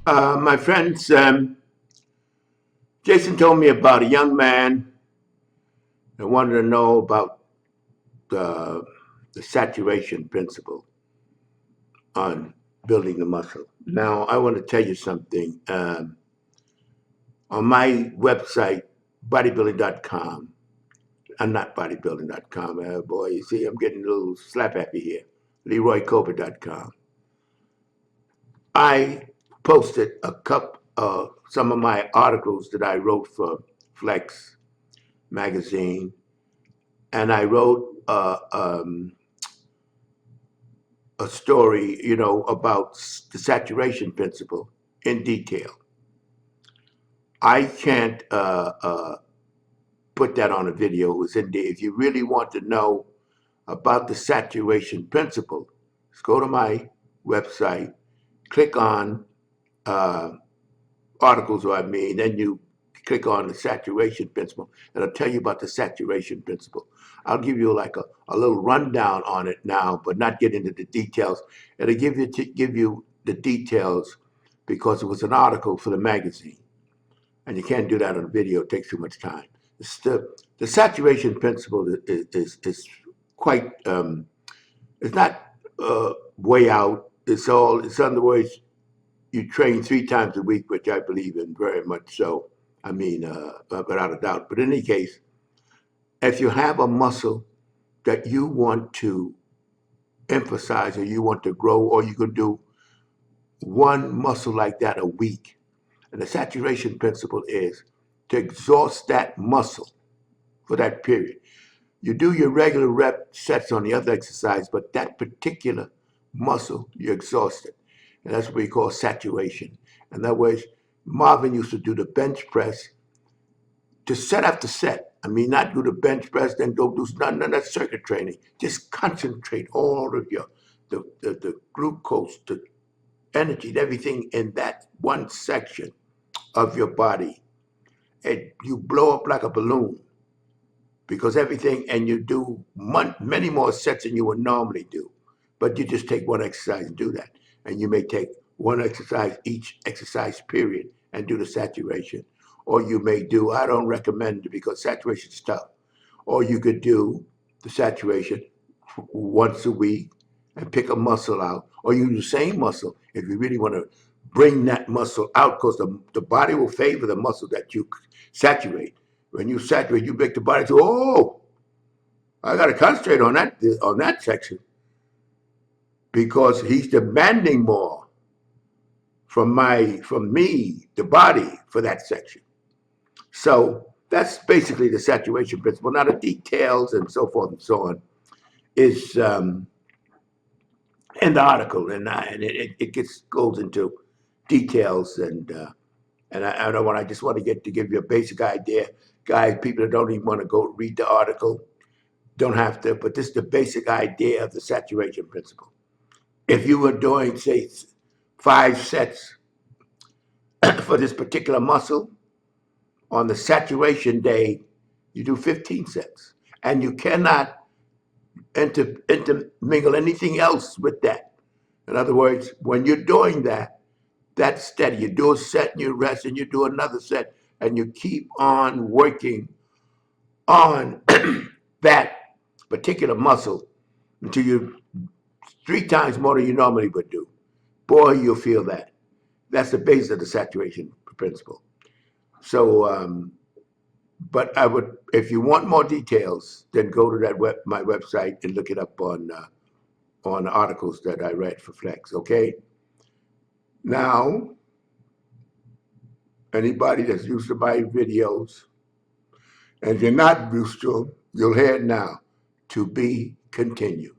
My friends, Jason told me about a young man that wanted to know about the, the saturation principle on building the muscle. Now, I want to tell you something. On my website, bodybuilding.com, I'm not bodybuilding.com. Boy, you see, I'm getting a little slap happy here. Leroycover.com. I posted some of my articles that I wrote for Flex magazine, and I wrote a story, about the saturation principle in detail. I can't put that on a video. It was in there. If you really want to know about the saturation principle, just go to my website, click on uh, articles, then you click on the saturation principle, and I'll tell you about the saturation principle. I'll give you like a little rundown on it now, but not get into the details. It'll give you the details because it was an article for the magazine, and you can't do that on a video. It takes too much time. The saturation principle is quite. It's not way out. It's in other words, you train 3 times a week, which I believe in very much so. I mean, without a doubt. But in any case, if you have a muscle that you want to emphasize or you want to grow, or you could do one muscle like that a week. And the saturation principle is to exhaust that muscle for that period. You do your regular rep sets on the other exercise, but that particular muscle, you exhaust it. And that's what we call saturation. In other words, Marvin used to do the bench press to set after set. I mean, not do the bench press, then go do none of that circuit training. Just concentrate all of the glucose, the energy, everything in that one section of your body. And you blow up like a balloon because everything, and you do many more sets than you would normally do. But you just take one exercise and do that. And you may take one exercise each exercise period and do the saturation. Or you may do, I don't recommend it because saturation is tough. Or you could do the saturation once a week and pick a muscle out. Or you do the same muscle if you really want to bring that muscle out, because the body will favor the muscle that you saturate. When you saturate, you make the body say, oh, I got to concentrate on that section because he's demanding more from me, the body, for that section. So that's basically the saturation principle. Now the details and so forth and so on is in the article, and it goes into details and I just want to give you a basic idea. Guys, people that don't even want to go read the article don't have to, but this is the basic idea of the saturation principle. If you were doing, say, 5 sets for this particular muscle, on the saturation day, you do 15 sets. And you cannot intermingle anything else with that. In other words, when you're doing that, that's steady. You do a set and you rest and you do another set and you keep on working on that particular muscle until you 3 times more than you normally would do. Boy, you'll feel that. That's the base of the saturation principle. So, but I would, if you want more details, then go to my website and look it up on articles that I read for Flex. Okay. Now, anybody that's used to my videos, and if you're not used to them, you'll hear it now. To be continued.